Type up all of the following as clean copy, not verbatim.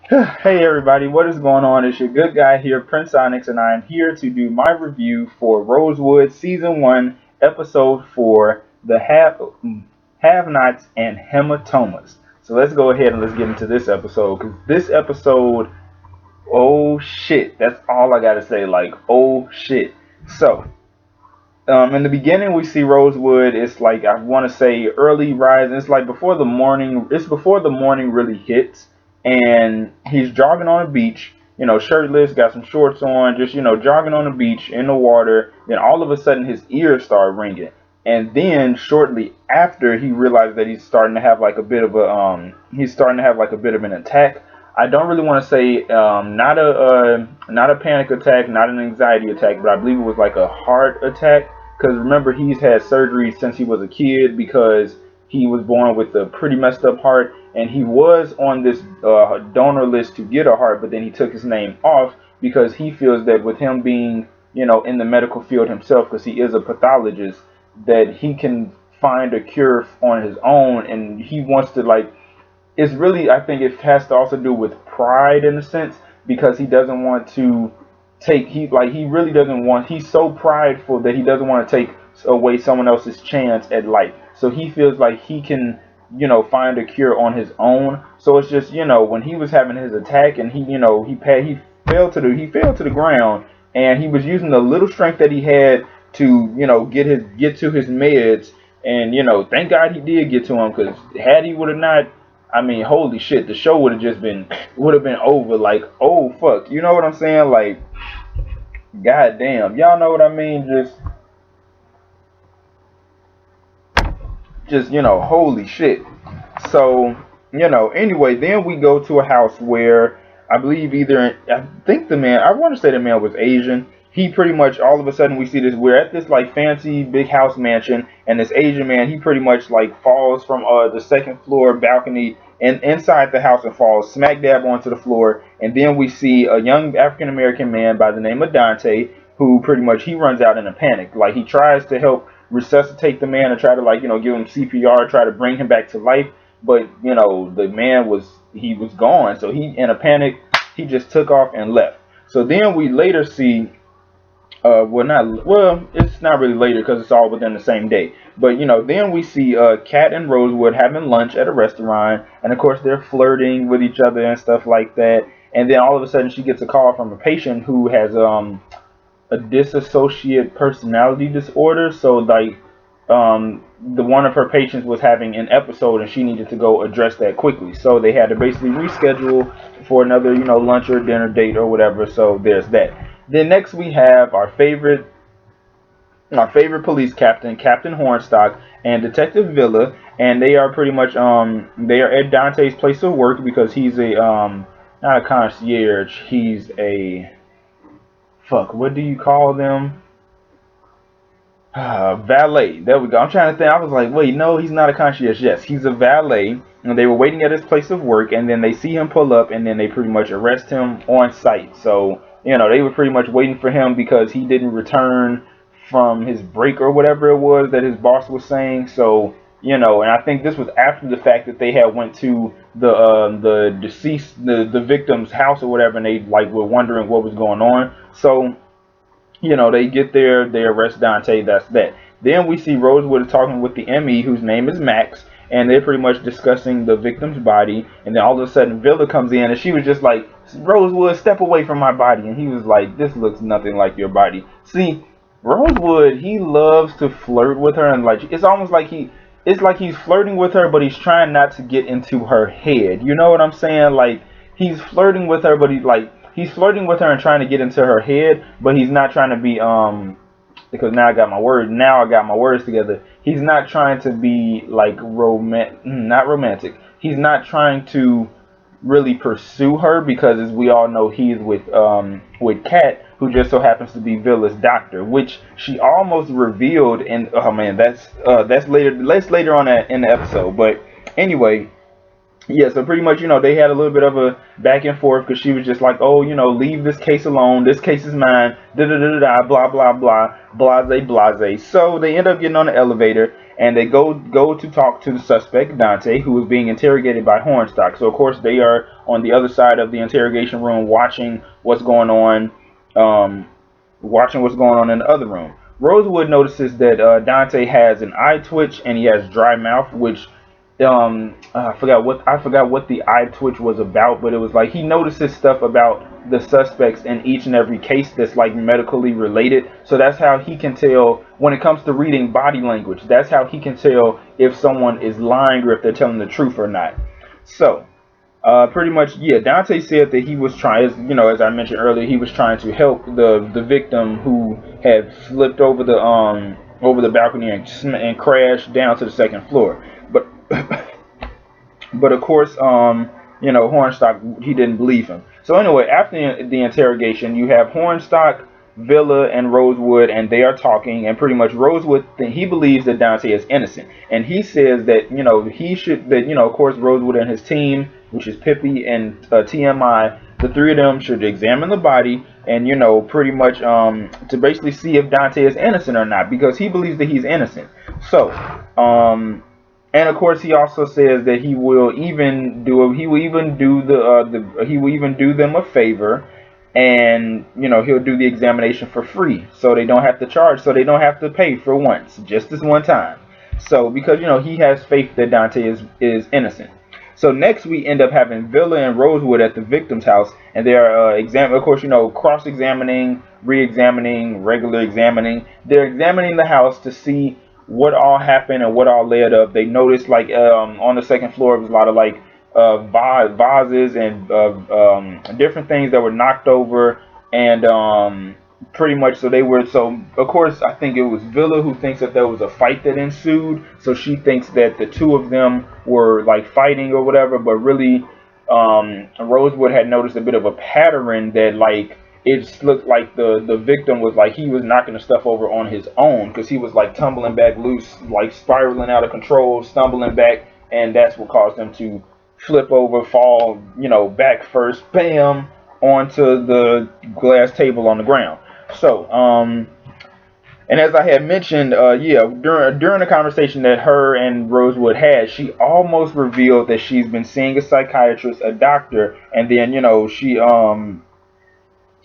Hey everybody, what is going on? It's your good guy here, PrinceOnyx, and I am here to do my review for Rosewood Season 1, Episode 4, The Have-Nots and Hematomas. So let's go ahead and let's get into this episode, because this episode, oh shit, that's all I gotta say, like, oh shit. So, in the beginning, we see Rosewood. It's like I want to say early rise. It's like before the morning. It's before the morning really hits, and he's jogging on the beach. Shirtless, got some shorts on, just jogging on the beach in the water. Then all of a sudden, his ears start ringing, and then shortly after, he realizes that he's starting to have like a bit of a he's starting to have like a bit of an attack. I don't really want to say not a panic attack, not an anxiety attack, but I believe it was like a heart attack because remember, he's had surgery since he was a kid because he was born with a pretty messed up heart, and he was on this donor list to get a heart, but then he took his name off because he feels that with him being, in the medical field himself, because he is a pathologist, that he can find a cure on his own, and he wants to like. It's really, I think, it has to also do with pride in a sense because he doesn't want to he really doesn't want he's so prideful that he doesn't want to take away someone else's chance at life, so he feels like he can find a cure on his own. So it's just when he was having his attack and he fell to the ground, and he was using the little strength that he had to get to his meds, and thank God he did get to him, because had he would have not, I mean, holy shit, the show would have been over. Like, oh fuck, you know what I'm saying? Like, goddamn, y'all know what I mean? Just holy shit. So, anyway, then we go to a house where I believe I think the man, I want to say the man was Asian. He pretty much, all of a sudden we see this, we're at this like fancy big house mansion, and this Asian man, he pretty much like falls from the second floor balcony and inside the house and falls smack dab onto the floor. And then we see a young African American man by the name of Dante, who pretty much he runs out in a panic. Like, he tries to help resuscitate the man and try to like give him CPR, try to bring him back to life, but the man was gone. So he, in a panic, he just took off and left. So then we later see it's not really later because it's all within the same day. But then we see Kat and Rosewood having lunch at a restaurant, and of course they're flirting with each other and stuff like that. And then all of a sudden she gets a call from a patient who has a dissociative personality disorder. So like the one of her patients was having an episode and she needed to go address that quickly. So they had to basically reschedule for another lunch or dinner date or whatever. So there's that. Then next we have our favorite police captain, Captain Hornstock, and Detective Villa, and they are pretty much they are at Dante's place of work because he's a not a concierge, he's a fuck, what do you call them? Valet. There we go. I'm trying to think. I was like, wait, no, he's not a concierge. Yes, he's a valet. And they were waiting at his place of work, and then they see him pull up, and then they pretty much arrest him on site. So, they were pretty much waiting for him because he didn't return from his break or whatever it was that his boss was saying. So, and I think this was after the fact that they had went to the deceased, the victim's house or whatever, and they like were wondering what was going on. So, they get there, they arrest Dante, that's that. Then we see Rosewood talking with the ME, whose name is Max, and they're pretty much discussing the victim's body. And then all of a sudden, Villa comes in, and she was just like, Rosewood, step away from my body. And he was like, this looks nothing like your body. See, Rosewood, he loves to flirt with her, and like, it's almost like it's like he's flirting with her, but he's trying not to get into her head. You know what I'm saying? Like, he's flirting with her, but he's flirting with her and trying to get into her head, but he's not trying to be because now I got my words together. He's not trying to be like not romantic. He's not trying to really pursue her because, as we all know, he's with Kat, who just so happens to be Villa's doctor, which she almost revealed in, oh man, that's later on in the episode. But anyway, yeah, so pretty much, they had a little bit of a back and forth because she was just like, oh, leave this case alone. This case is mine. Da da da da, blah blah blah, blase blase. So they end up getting on the elevator, and they go to talk to the suspect Dante, who is being interrogated by Hornstock. So of course they are on the other side of the interrogation room, watching what's going on, in the other room. Rosewood notices that Dante has an eye twitch and he has dry mouth, which I forgot what the eye twitch was about, but it was like he notices stuff about the suspects in each and every case that's like medically related. So that's how he can tell when it comes to reading body language. That's how he can tell if someone is lying or if they're telling the truth or not. So pretty much, yeah, Dante said that he was trying, as I mentioned earlier, he was trying to help the victim who had flipped over the balcony and crashed down to the second floor. But of course, Hornstock, he didn't believe him. So anyway, after the interrogation, you have Hornstock, Villa, and Rosewood, and they are talking. And pretty much Rosewood, he believes that Dante is innocent, and he says that of course, Rosewood and his team, which is Pippi and TMI, the three of them should examine the body and pretty much to basically see if Dante is innocent or not, because he believes that he's innocent. So and of course, he also says that he will even do them a favor, and he'll do the examination for free, so they don't have to charge, so they don't have to pay for once, just this one time. So because he has faith that Dante is innocent. So next we end up having Villa and Rosewood at the victim's house, and they are of course, cross-examining, re-examining, regular examining. They're examining the house to see what all happened and what all led up. They noticed like on the second floor it was a lot of like vases and different things that were knocked over, and pretty much so of course I think it was Villa who thinks that there was a fight that ensued, so she thinks that the two of them were like fighting or whatever, but really Rosewood had noticed a bit of a pattern that like it looked like the victim was like he was knocking the stuff over on his own, because he was like tumbling back loose, like spiraling out of control, stumbling back, and that's what caused him to flip over, fall, back first, bam, onto the glass table on the ground. So and as I had mentioned, during the conversation that her and Rosewood had, she almost revealed that she's been seeing a psychiatrist, a doctor, and then she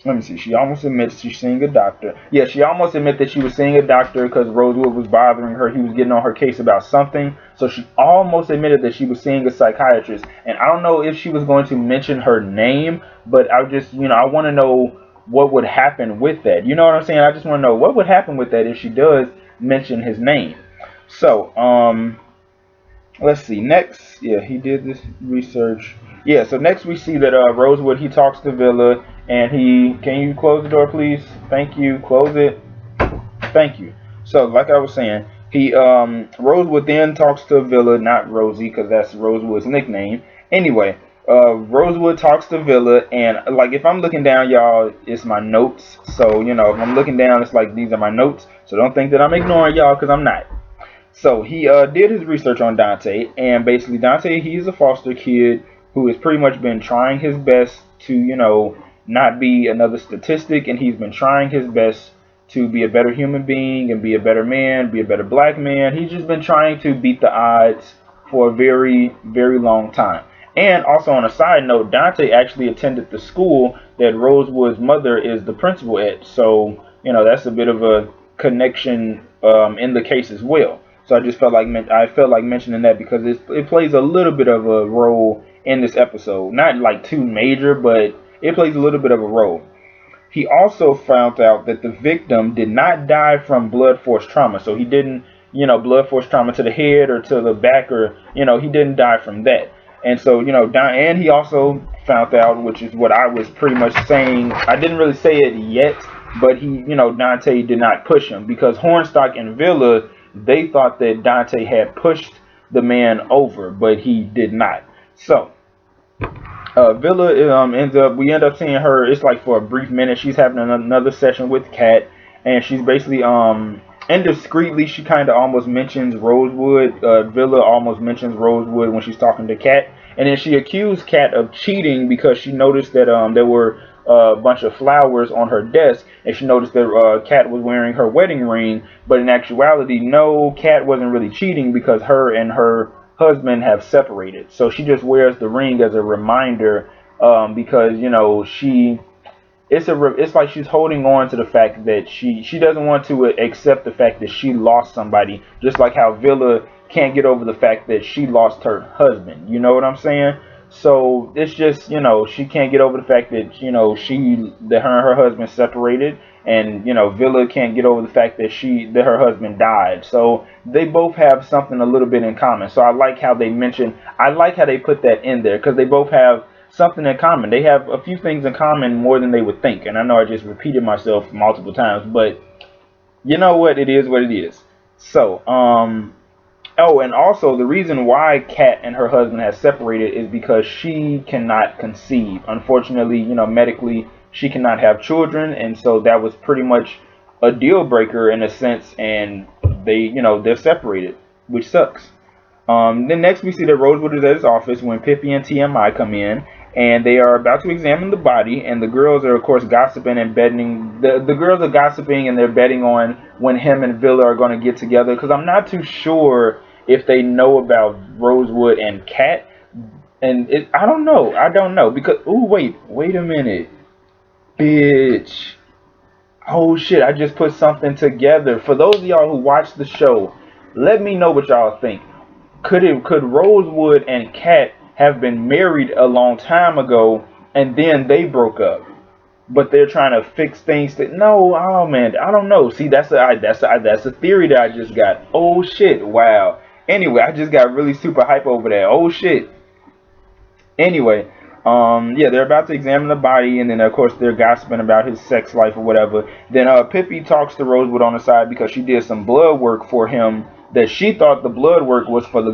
let me see. She almost admits she's seeing a doctor. Yeah, she almost admitted that she was seeing a doctor because Rosewood was bothering her. He was getting on her case about something. So she almost admitted that she was seeing a psychiatrist. And I don't know if she was going to mention her name, but I just, I want to know what would happen with that. You know what I'm saying? I just want to know what would happen with that if she does mention his name. So, let's see. Next, yeah, he did this research. Yeah, so next we see that Rosewood, he talks to Villa, and can you close the door, please? Thank you. Close it. Thank you. So, like I was saying, Rosewood then talks to Villa, not Rosie, because that's Rosewood's nickname. Anyway, Rosewood talks to Villa, and like if I'm looking down, y'all, it's my notes. So, if I'm looking down, it's like these are my notes. So don't think that I'm ignoring y'all, because I'm not. So he did his research on Dante, and basically Dante, he's a foster kid who has pretty much been trying his best to, not be another statistic, and he's been trying his best to be a better human being and be a better man, be a better black man. He's just been trying to beat the odds for a very, very long time. And also on a side note, Dante actually attended the school that Rosewood's mother is the principal at. So, that's a bit of a connection in the case as well. So I just felt like mentioning that because it plays a little bit of a role in this episode. Not like too major, but it plays a little bit of a role. He also found out that the victim did not die from blood force trauma. So he didn't, blood force trauma to the head or to the back, or, he didn't die from that. And so, and he also found out, which is what I was pretty much saying. I didn't really say it yet, but Dante did not push him, because Hornstock and Villa, they thought that Dante had pushed the man over, but he did not. So Villa we end up seeing her. It's like for a brief minute. She's having another session with Kat, and she's basically indiscreetly, she kind of almost mentions Rosewood. Villa almost mentions Rosewood when she's talking to Kat, and then she accused Kat of cheating because she noticed that there were a bunch of flowers on her desk, and she noticed that Kat was wearing her wedding ring. But in actuality, no, Kat wasn't really cheating because her and her husband have separated. So she just wears the ring as a reminder, because it's like she's holding on to the fact that she doesn't want to accept the fact that she lost somebody, just like how Villa can't get over the fact that she lost her husband. You know what I'm saying? So it's just, she can't get over the fact that her and her husband separated, and Villa can't get over the fact that her husband died. So they both have something a little bit in common. So I like how they put that in there, because they both have something in common. They have a few things in common more than they would think. And I know I just repeated myself multiple times, but you know what? It is what it is. So, oh, and also the reason why Kat and her husband have separated is because she cannot conceive. Unfortunately, medically, she cannot have children, and so that was pretty much a deal breaker in a sense, and they're separated, which sucks. Then next we see that Rosewood is at his office when Pippi and TMI come in, and they are about to examine the body, and the girls are of course gossiping and betting. The girls are gossiping and they're betting on when him and Villa are going to get together, because I'm not too sure if they know about Rosewood and Kat, and I don't know because wait a minute, bitch. Oh shit, I just put something together. For those of y'all who watch the show, let me know what y'all think. Could Rosewood and Kat have been married a long time ago and then they broke up, but they're trying to fix things no, oh man, I don't know. See, that's a theory that I just got. Oh shit, wow. Anyway, I just got really super hype over that. Oh shit. Anyway, yeah, they're about to examine the body, and then of course they're gossiping about his sex life or whatever. Then Pippi talks to Rosewood on the side because she did some blood work for him that she thought the blood work was for the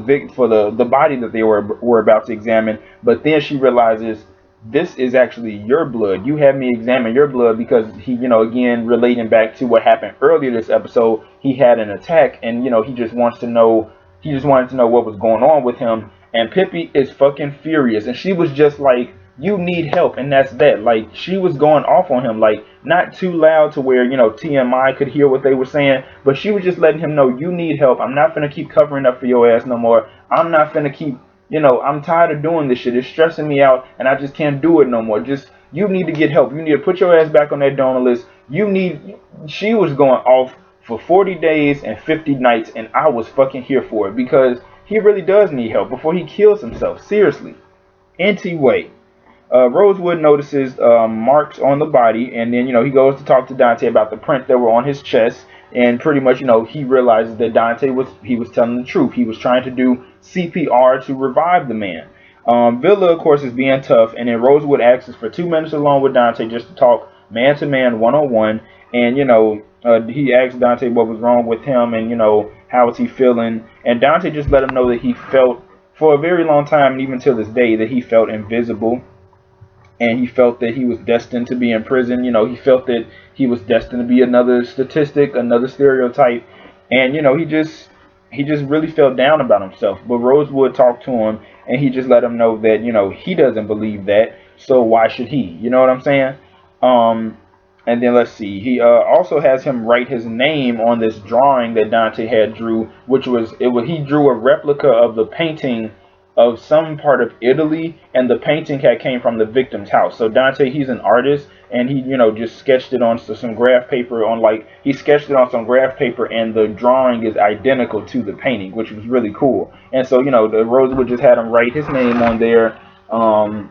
body that they were about to examine, but then she realizes this is actually your blood. You had me examine your blood because he, again relating back to what happened earlier this episode, he had an attack, and he just wanted to know what was going on with him. And Pippi is fucking furious, and she was just like, you need help, and that's that. Like, she was going off on him, like, not too loud to where, TMI could hear what they were saying, but she was just letting him know, you need help. I'm not finna keep covering up for your ass no more. I'm not finna keep, I'm tired of doing this shit. It's stressing me out, and I just can't do it no more. You need to get help. You need to put your ass back on that donor list. She was going off for 40 days and 50 nights, and I was fucking here for it, because he really does need help before he kills himself. Seriously. Anyway, Rosewood notices marks on the body, and then he goes to talk to Dante about the print that were on his chest, and pretty much he realizes that Dante was telling the truth. He was trying to do CPR to revive the man. Villa, of course, is being tough, and then Rosewood asks for 2 minutes alone with Dante just to talk man to man, 1-on-1, and he asked Dante what was wrong with him, and how was he feeling, and Dante just let him know that he felt for a very long time, and even till this day, that he felt invisible. And he felt that he was destined to be in prison. He felt that he was destined to be another statistic, another stereotype. And, he just really felt down about himself. But Rosewood talked to him, and he just let him know that, he doesn't believe that. So why should he? You know what I'm saying? And then let's see. He also has him write his name on this drawing that Dante had drew, he drew a replica of the painting of some part of Italy, and the painting came from the victim's house. So Dante, he's an artist, and he just sketched it on some graph paper and the drawing is identical to the painting, which was really cool. And so the Rosewood just had him write his name on there. Oh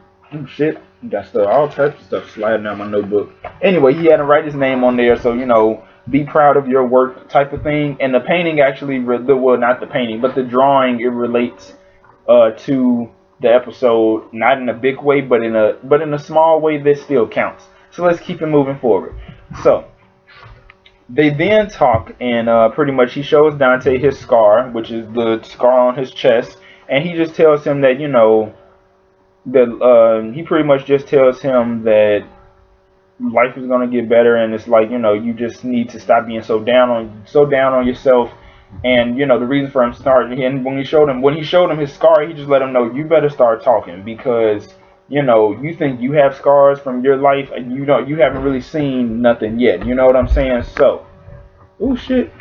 shit, got all types of stuff sliding out my notebook. Anyway, he had him write his name on there, so be proud of your work type of thing. And the painting actually, well, not the painting, but the drawing, it relates to the episode, not in a big way, but in a small way that still counts. So let's keep it moving forward. So they then talk, and pretty much he shows Dante his scar, which is the scar on his chest, and he just tells him that he pretty much just tells him that life is gonna get better, and it's like you just need to stop being so down on yourself. And the reason for him starting, and when he showed him his scar, he just let him know, you better start talking, because you know, you think you have scars from your life, and you haven't really seen nothing yet. You know what I'm saying? So, oh shit.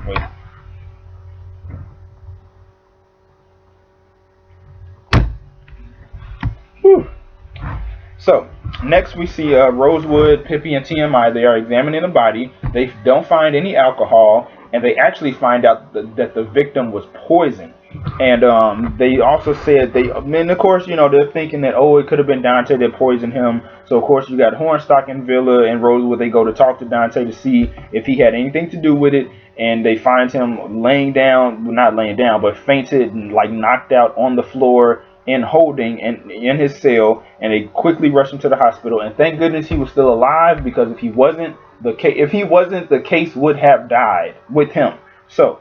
Wait. Whew. So, next we see Rosewood, Pippi, and TMI. They are examining the body. They don't find any alcohol, and they actually find out that the victim was poisoned. And they also said and of course, you know, they're thinking that, oh, it could have been Dante that poisoned him. So, of course, you got Hornstock and Villa and Rosewood. They go to talk to Dante to see if he had anything to do with it. And they find him laying down, well, not laying down, but fainted and like knocked out on the floor in holding in his cell, and they quickly rushed him to the hospital. And thank goodness he was still alive, because if he wasn't, the case would have died with him. So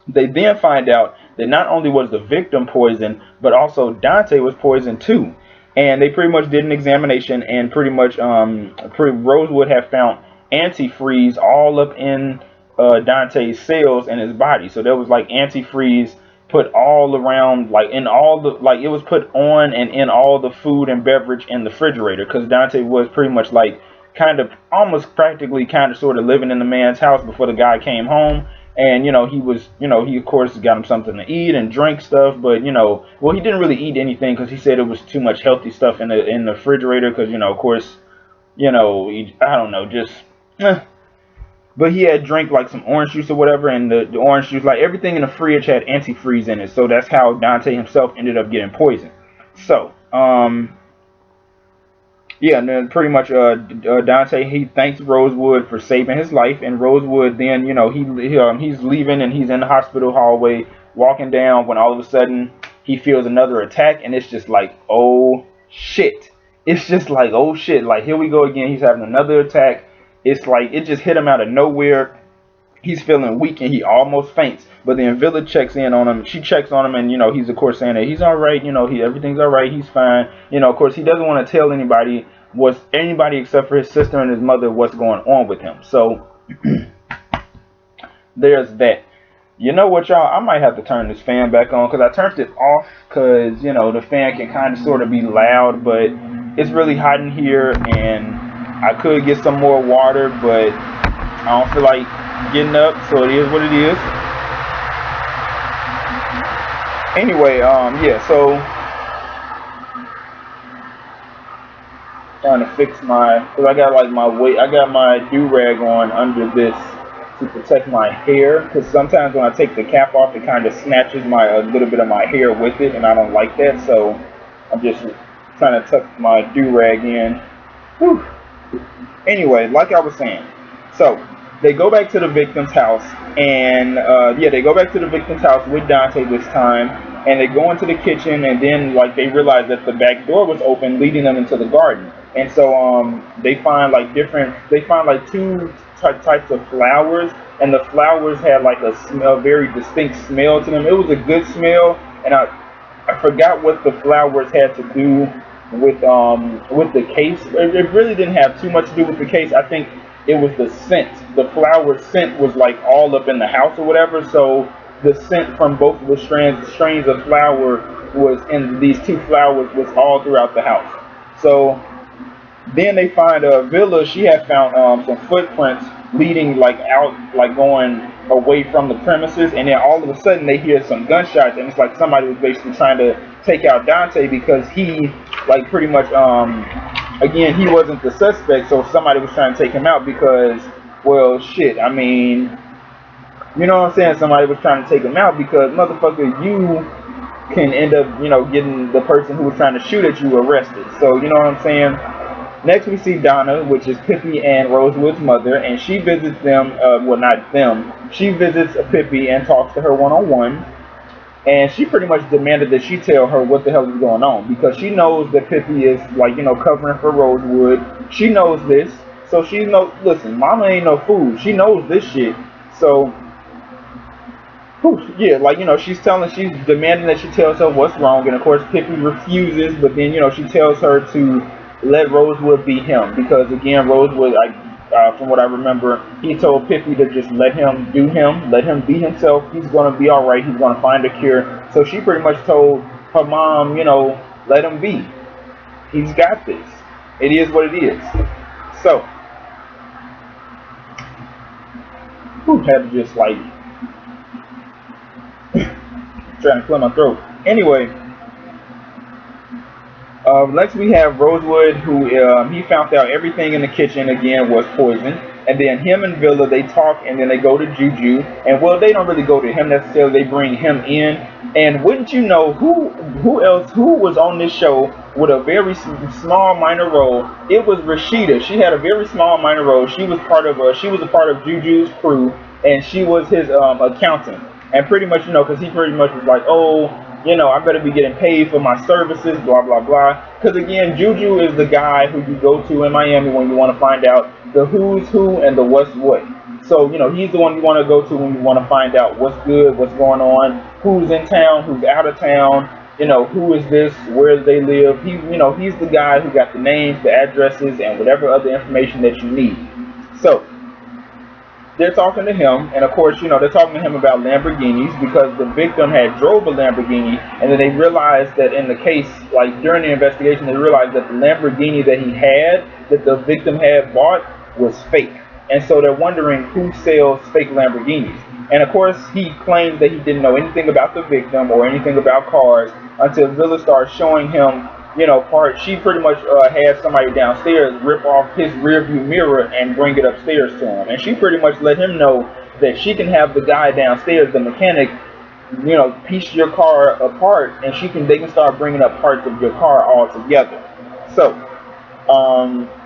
they then find out that not only was the victim poisoned, but also Dante was poisoned too. And they pretty much did an examination, and pretty much Rosewood had found antifreeze all up in Dante's cells and his body. So there was like antifreeze put all around, like in all the, like it was put on and in all the food and beverage in the refrigerator, because Dante was pretty much like kind of almost practically kind of sort of living in the man's house before the guy came home. And you know, he was, you know, he of course got him something to eat and drink stuff, but you know, well, he didn't really eat anything because he said it was too much healthy stuff in the refrigerator, because you know, of course, you know, I don't know, just but he had drank like some orange juice or whatever, and the orange juice, like everything in the fridge had antifreeze in it. So that's how Dante himself ended up getting poisoned. So, yeah, and then pretty much Dante, he thanks Rosewood for saving his life, and Rosewood then, you know, he's leaving and he's in the hospital hallway walking down when all of a sudden he feels another attack, and it's just like, oh shit. It's just like, oh shit, like here we go again. He's having another attack. It's like it just hit him out of nowhere. He's feeling weak and he almost faints. But then Villa checks in on him. She checks on him, and you know, he's of course saying that he's all right. You know, everything's all right. He's fine. You know, of course, he doesn't want to tell anybody except for his sister and his mother what's going on with him. So there's that. You know what, y'all? I might have to turn this fan back on, because I turned it off because, you know, the fan can kind of sort of be loud, but it's really hot in here, and I could get some more water, but I don't feel like getting up, so it is what it is. Anyway, yeah, so trying to fix because I got like I got my do-rag on under this to protect my hair, because sometimes when I take the cap off, it kind of snatches a little bit of my hair with it, and I don't like that, so I'm just trying to tuck my do-rag in. Whew. Anyway, like I was saying, so they go back to the victim's house, and yeah, they go back to the victim's house with Dante this time, and they go into the kitchen, and then like they realize that the back door was open, leading them into the garden. And so they find like two types of flowers, and the flowers had like a very distinct smell to them. It was a good smell, and I forgot what the flowers had to do with the case. It really didn't have too much to do with the case. I think it was the scent. The flower scent was like all up in the house or whatever. So the scent from both of the strains of flower was in these two flowers was all throughout the house. So then they find Villa. She had found some footprints leading like out, like going away from the premises, and then all of a sudden they hear some gunshots, and it's like somebody was basically trying to take out Dante, because he like pretty much again, he wasn't the suspect, so somebody was trying to take him out because, well, shit, I mean, you know what I'm saying, somebody was trying to take him out because, motherfucker, you can end up, you know, getting the person who was trying to shoot at you arrested. So, you know what I'm saying? Next we see Donna, which is Pippi and Rosewood's mother, and she visits them, well, not them, she visits Pippi and talks to her one-on-one, and she pretty much demanded that she tell her what the hell is going on, because she knows that Pippi is, like, you know, covering for Rosewood. She knows this, so she knows, listen, mama ain't no fool, she knows this shit, so, yeah, like, you know, she's demanding that she tells her what's wrong, and of course Pippi refuses, but then, you know, she tells her to let Rosewood be him, because again, Rosewood, from what I remember, he told Pippi to just let him do him, let him be himself. He's gonna be all right. He's gonna find a cure. So she pretty much told her mom, let him be. He's got this. It is what it is. So, who had to just like trying to clear my throat. Anyway. Next we have Rosewood, who he found out everything in the kitchen again was poison, and then him and Villa, they talk, and then they go to Juju, and well, they don't really go to him necessarily, they bring him in, and wouldn't you know, who was on this show with a very small minor role? It was Rashida. She had a very small minor role. She was a part of Juju's crew, and she was his accountant, and pretty much, because he pretty much was like, oh, I better be getting paid for my services, blah, blah, blah. Because again, Juju is the guy who you go to in Miami when you want to find out the who's who and the what's what. So, he's the one you want to go to when you want to find out what's good, what's going on, who's in town, who's out of town, who is this, where they live. He's the guy who got the names, the addresses, and whatever other information that you need. So, they're talking to him, and of course, they're talking to him about Lamborghinis because the victim had drove a Lamborghini, and then they realized that in the case, like during the investigation, they realized that the Lamborghini that he had, that the victim had bought, was fake. And so they're wondering who sells fake Lamborghinis. And of course, he claims that he didn't know anything about the victim or anything about cars until Villa started showing him she pretty much had somebody downstairs rip off his rear view mirror and bring it upstairs to him. And she pretty much let him know that she can have the guy downstairs, the mechanic, piece your car apart, and they can start bringing up parts of your car all together. So,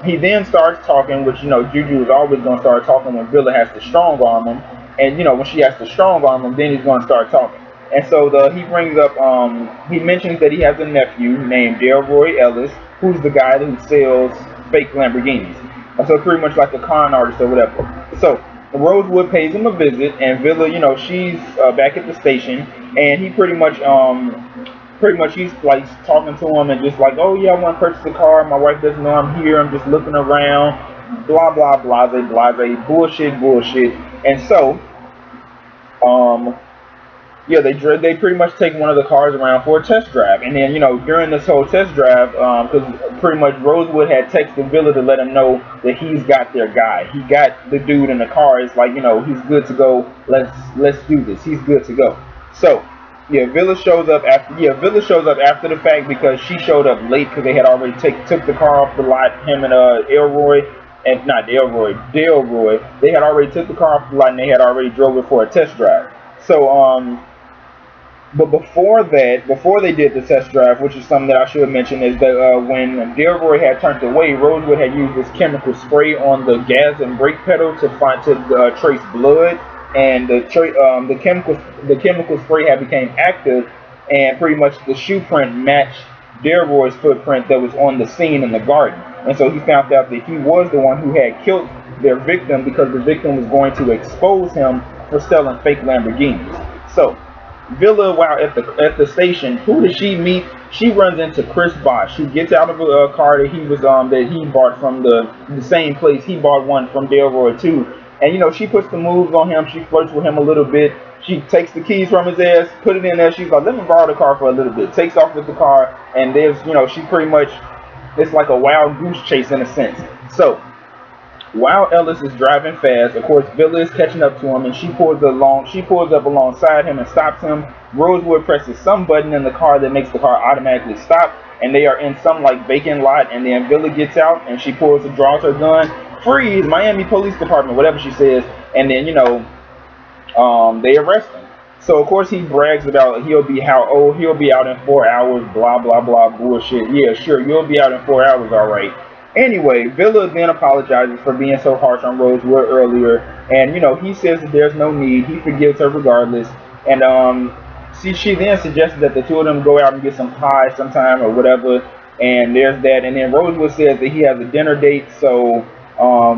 he then starts talking, which, Juju is always going to start talking when Villa has to strong arm him. And, when she has to strong arm him, then he's going to start talking. And so he brings up, he mentions that he has a nephew named Delroy Ellis, who's the guy who sells fake Lamborghinis. And so pretty much like a con artist or whatever. So Rosewood pays him a visit, and Villa, she's back at the station, and he pretty much he's like talking to him and just like, oh yeah, I want to purchase a car. My wife doesn't know I'm here. I'm just looking around. Blah blah blah, blase, bullshit. And so, yeah, they pretty much take one of the cars around for a test drive, and then during this whole test drive, because pretty much Rosewood had texted Villa to let him know that he's got their guy. He got the dude in the car. It's like he's good to go. Let's do this. He's good to go. So yeah, Villa shows up after the fact because she showed up late because they had already took the car off the lot. Him and Delroy, they had already took the car off the lot and they had already drove it for a test drive. So but before they did the test drive, which is something that I should have mentioned, is that when Delroy had turned away, Rosewood had used this chemical spray on the gas and brake pedal to trace blood, and the chemical spray had became active, and pretty much the shoe print matched Delroy's footprint that was on the scene in the garden. And so he found out that he was the one who had killed their victim because the victim was going to expose him for selling fake Lamborghinis. So Villa, while at the station, who does she meet? She runs into Chris Bosch, who gets out of a car that he bought from the same place he bought one from Delroy too. And she puts the moves on him. She flirts with him a little bit. She takes the keys from his ass, put it in there. She's like, let me borrow the car for a little bit. Takes off with the car, and there's she pretty much, it's like a wild goose chase in a sense. So while Ellis is driving fast, of course, Villa is catching up to him, and she pulls up alongside him and stops him. Rosewood presses some button in the car that makes the car automatically stop, and they are in some like vacant lot, and then Villa gets out, and she draws her gun. Freeze, Miami Police Department, whatever she says, and then, they arrest him. So, of course, he brags about he'll be out in 4 hours, blah, blah, blah, bullshit. Yeah, sure, you'll be out in 4 hours, all right. Anyway, Villa then apologizes for being so harsh on Rosewood earlier, and he says that there's no need. He forgives her regardless, and she then suggests that the two of them go out and get some pie sometime or whatever, and there's that. And then Rosewood says that he has a dinner date, so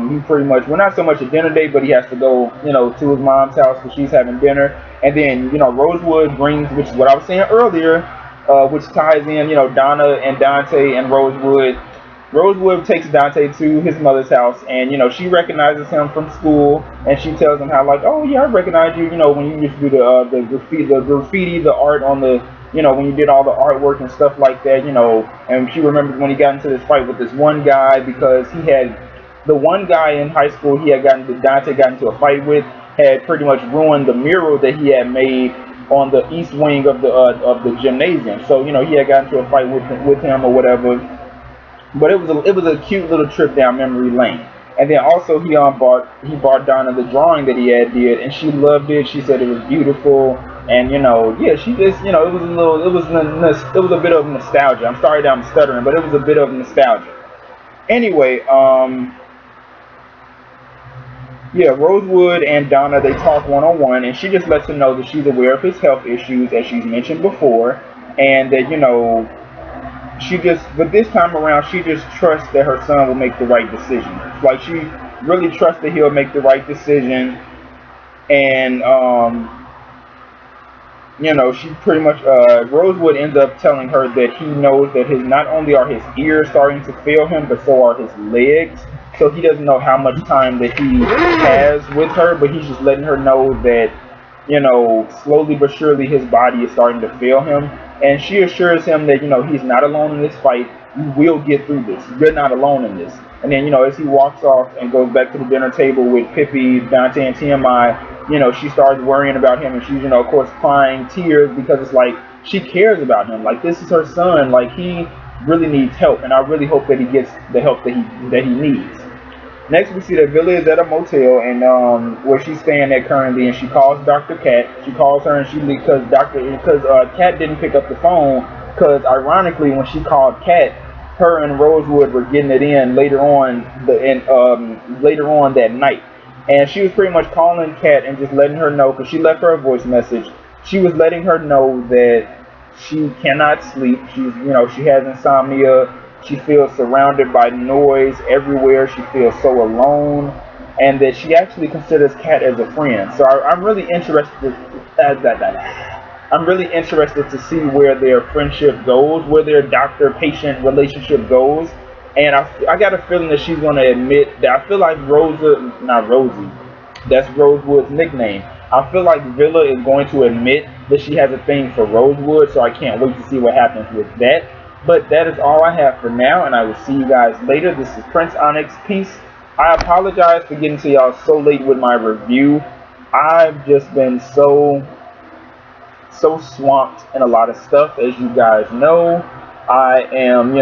he pretty much, well, not so much a dinner date, but he has to go to his mom's house because she's having dinner. And then Rosewood brings, which is what I was saying earlier, which ties in Donna and Dante and Rosewood. Rosewood takes Dante to his mother's house, and she recognizes him from school, and she tells him how, like, oh yeah, I recognize you. When you used to do the graffiti, the art on the, when you did all the artwork and stuff like that. And she remembers when he got into this fight with this one guy, because he had the one guy in high school Dante got into a fight with, had pretty much ruined the mural that he had made on the east wing of the gymnasium. So he had gotten into a fight with him or whatever. But it was a cute little trip down memory lane. And then also he bought Donna the drawing that he had did, and she loved it. She said it was beautiful, and yeah, she just it was a bit of nostalgia. I'm sorry that I'm stuttering, but it was a bit of nostalgia. Anyway, yeah, Rosewood and Donna, they talk one-on-one, and she just lets him know that she's aware of his health issues, as she's mentioned before, and that but this time around, she just trusts that her son will make the right decision. Like, she really trusts that he'll make the right decision, and she pretty much, Rosewood ends up telling her that he knows that not only are his ears starting to fail him, but so are his legs. So he doesn't know how much time that he has with her, but he's just letting her know that, slowly but surely his body is starting to fail him. And she assures him that, he's not alone in this fight. You will get through this. You're not alone in this. And then, as he walks off and goes back to the dinner table with Pippi, Dante, and TMI, she starts worrying about him, and she's, of course, crying tears, because it's like she cares about him. Like, this is her son. Like, he really needs help, and I really hope that he gets the help that he needs. Next, we see that Villa is at a motel, and where she's staying at currently, and she calls Dr. Cat. She calls her, and because Cat didn't pick up the phone, because ironically, when she called Cat, her and Rosewood were getting it in later on that night, and she was pretty much calling Cat and just letting her know, because she left her a voice message. She was letting her know that she cannot sleep. She has insomnia. She feels surrounded by noise everywhere. She feels so alone, and that she actually considers Cat as a friend. So I'm really interested. I'm really interested to see where their friendship goes, where their doctor-patient relationship goes. And I got a feeling that she's going to admit that. I feel like not Rosie, that's Rosewood's nickname. I feel like Villa is going to admit that she has a thing for Rosewood, so I can't wait to see what happens with that. But that is all I have for now, and I will see you guys later. This is PrinceOnyx. Peace. I apologize for getting to y'all so late with my review. I've just been so swamped in a lot of stuff, as you guys know. I am,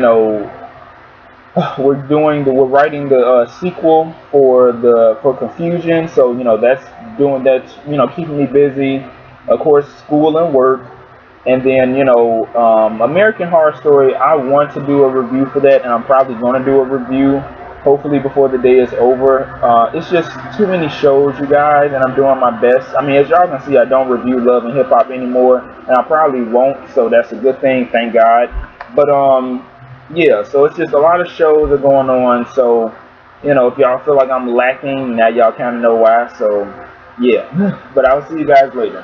we're writing the sequel for Confusion, so that's keeping me busy. Of course, school and work. And then, American Horror Story, I want to do a review for that, and I'm probably going to do a review, hopefully before the day is over. It's just too many shows, you guys, and I'm doing my best. I mean, as y'all can see, I don't review Love and Hip Hop anymore, and I probably won't, so that's a good thing, thank God. But, yeah, so it's just a lot of shows are going on, so, if y'all feel like I'm lacking, now y'all kind of know why, so, yeah. But I'll see you guys later.